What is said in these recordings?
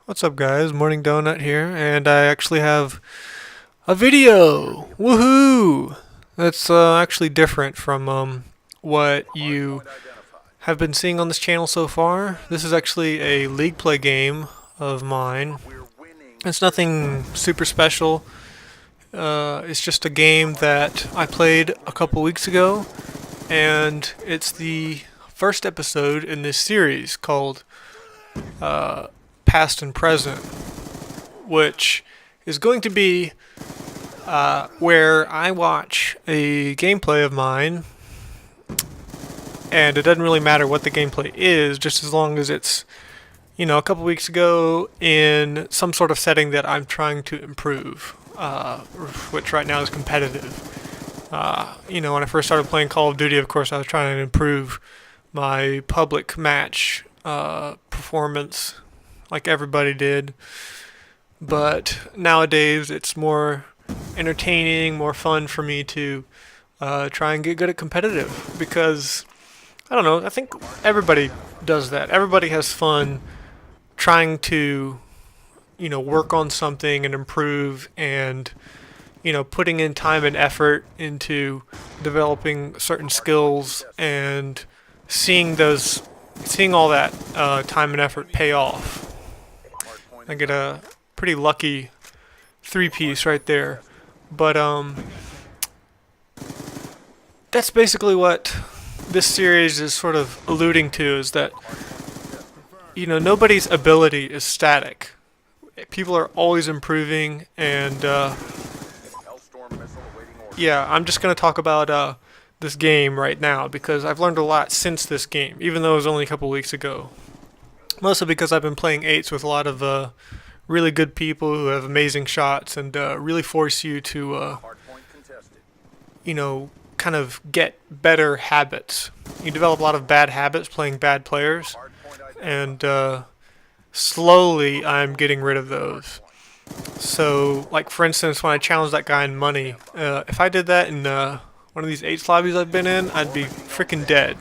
What's up, guys? Morning Donut here, and I actually have a video. Woohoo! That's actually different from what you have been seeing on this channel so far. This is actually a league play game of mine. It's nothing super special. It's just a game that I played a couple weeks ago, and it's the first episode in this series called Past and Present, which is going to be where I watch a gameplay of mine, and it doesn't really matter what the gameplay is, just as long as it's, a couple weeks ago in some sort of setting that I'm trying to improve, which right now is competitive. When I first started playing Call of Duty, of course, I was trying to improve my public match performance, like everybody did. But nowadays, it's more entertaining, more fun for me to try and get good at competitive because I don't know. I think everybody does that. Everybody has fun trying to, work on something and improve and, putting in time and effort into developing certain skills and seeing all that time and effort pay off. I get a pretty lucky three-piece right there. But that's basically what this series is sort of alluding to, is that nobody's ability is static. People are always improving, and yeah, I'm just gonna talk about this game right now because I've learned a lot since this game, even though it was only a couple weeks ago. Mostly because I've been playing eights with a lot of really good people who have amazing shots and really force you to, kind of get better habits. You develop a lot of bad habits playing bad players, and slowly I'm getting rid of those. So, like for instance, when I challenged that guy in money, if I did that in one of these eights lobbies I've been in, I'd be freaking dead.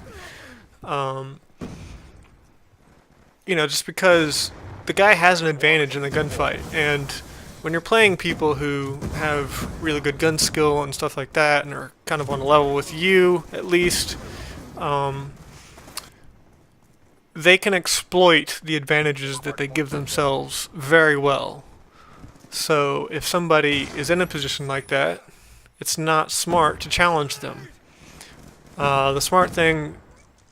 Um, just because the guy has an advantage in the gunfight, and when you're playing people who have really good gun skill and stuff like that, and are kind of on a level with you at least, um, they can exploit the advantages that they give themselves very well. So if somebody is in a position like that, it's not smart to challenge them. The smart thing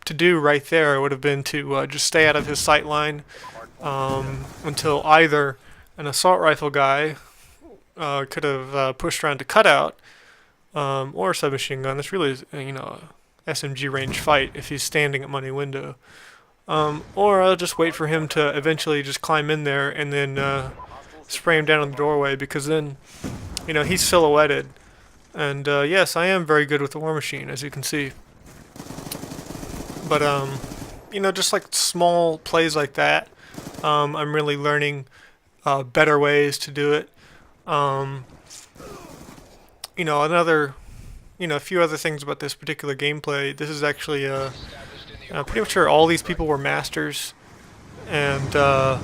to do right there would have been to just stay out of his sight line until either an assault rifle guy could have pushed around to cutout, or a submachine gun. This really is, a SMG range fight if he's standing at money window. Or I'll just wait for him to eventually just climb in there and then spray him down in the doorway, because then, he's silhouetted. And yes, I am very good with the war machine, as you can see. But just like small plays like that, I'm really learning better ways to do it. A few other things about this particular gameplay. This is actually pretty much sure all these people were masters, and I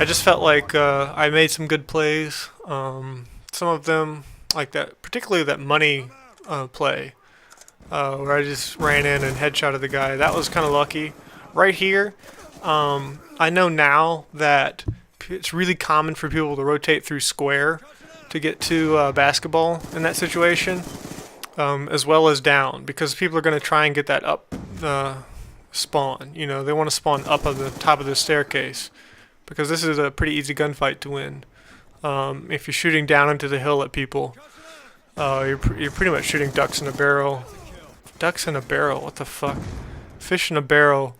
just felt like I made some good plays. Some of them, like that, particularly that money play, where I just ran in and headshotted the guy. That was kind of lucky. Right here, I know now that it's really common for people to rotate through square to get to basketball in that situation, as well as down, because people are going to try and get that up spawn. They want to spawn up on the top of the staircase, because this is a pretty easy gunfight to win. If you're shooting down into the hill at people, you're pretty much shooting ducks in a barrel. Ducks in a barrel? What the fuck? Fish in a barrel.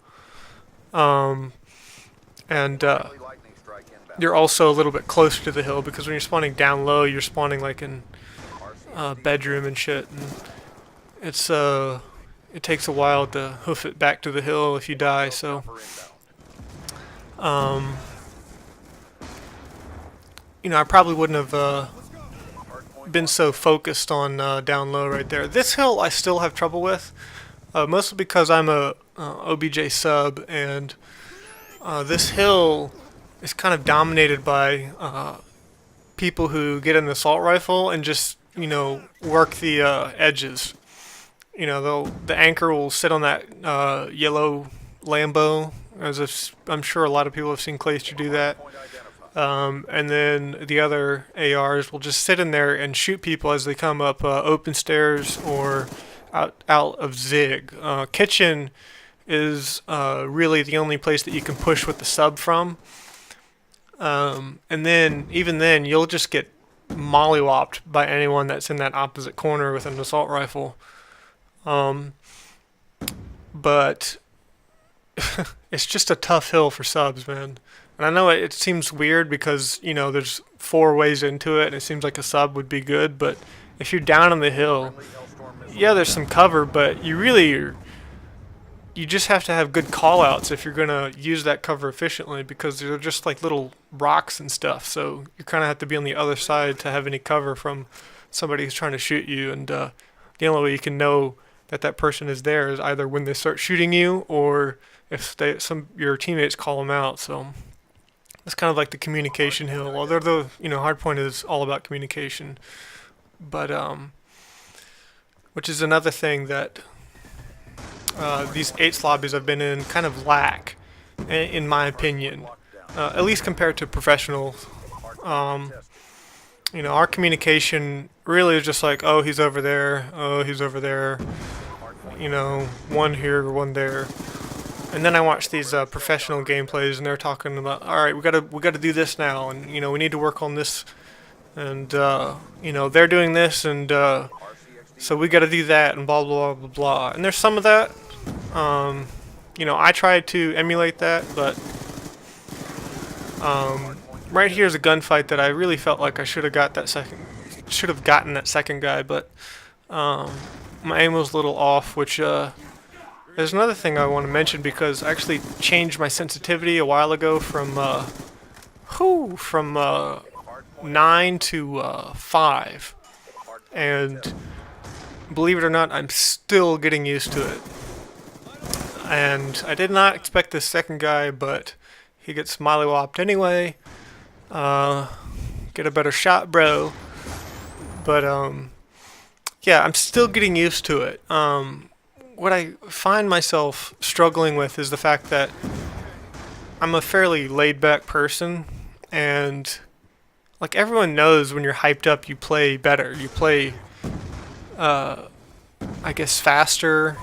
And you're also a little bit closer to the hill, because when you're spawning down low, you're spawning like in a bedroom and shit. And it takes a while to hoof it back to the hill if you die. So, I probably wouldn't have been so focused on down low right there. This hill I still have trouble with, mostly because I'm a OBJ sub, and this hill is kind of dominated by people who get an assault rifle and just work the edges. The anchor will sit on that yellow Lambo, as if I'm sure a lot of people have seen Clayster do that. And then the other ARs will just sit in there and shoot people as they come up open stairs or out of zig. Kitchen is really the only place that you can push with the sub from. And then, even then, you'll just get mollywopped by anyone that's in that opposite corner with an assault rifle. But it's just a tough hill for subs, man. And I know it seems weird because, there's 4 ways into it and it seems like a sub would be good, but if you're down on the hill, yeah, there's some cover, but you just have to have good callouts if you're going to use that cover efficiently, because they're just like little rocks and stuff. So you kind of have to be on the other side to have any cover from somebody who's trying to shoot you. And the only way you can know that person is there is either when they start shooting you or if your teammates call them out. So it's kind of like the communication hill. Although the hardpoint is all about communication, but which is another thing that these 8 lobbies I've been in kind of lack, in my opinion, at least compared to professionals. Our communication really is just like, oh, he's over there, oh, he's over there, one here, one there. And then I watch these professional gameplays, and they're talking about, all right, we gotta do this now, and we need to work on this, and they're doing this, and so we gotta do that, and blah blah blah blah. And there's some of that. I tried to emulate that, but right here's a gunfight that I really felt like I should have gotten that second guy, but my aim was a little off, which there's another thing I want to mention, because I actually changed my sensitivity a while ago from 9 to 5, and believe it or not, I'm still getting used to it. And I did not expect this second guy, but he gets mollywopped anyway. Get a better shot, bro. But yeah, I'm still getting used to it. What I find myself struggling with is the fact that I'm a fairly laid-back person, and like everyone knows, when you're hyped up, you play better. You play, I guess, faster.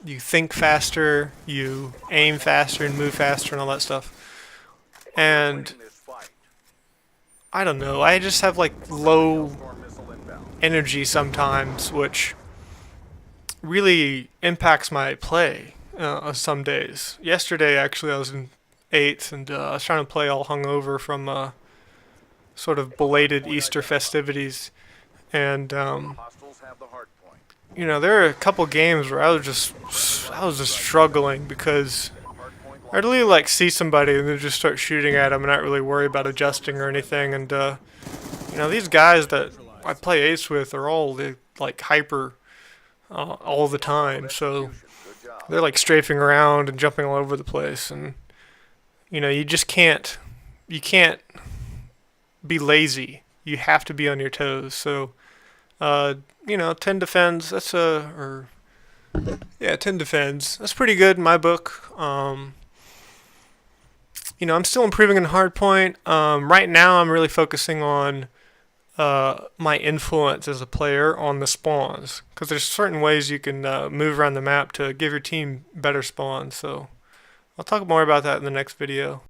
You think faster. You aim faster and move faster and all that stuff. And I don't know. I just have like low energy sometimes, which really impacts my play some days. Yesterday, actually, I was in 8th, and I was trying to play all hungover from sort of belated Easter festivities, and there are a couple games where I was just struggling, because I'd really like see somebody and then just start shooting at them and not really worry about adjusting or anything. And these guys that I play ace with are all like hyper all the time, so they're like strafing around and jumping all over the place, and you just can't be lazy. You have to be on your toes. So 10 defends, 10 defends, that's pretty good in my book. I'm still improving in hardpoint. Right now I'm really focusing on my influence as a player on the spawns, because there's certain ways you can move around the map to give your team better spawns. So I'll talk more about that in the next video.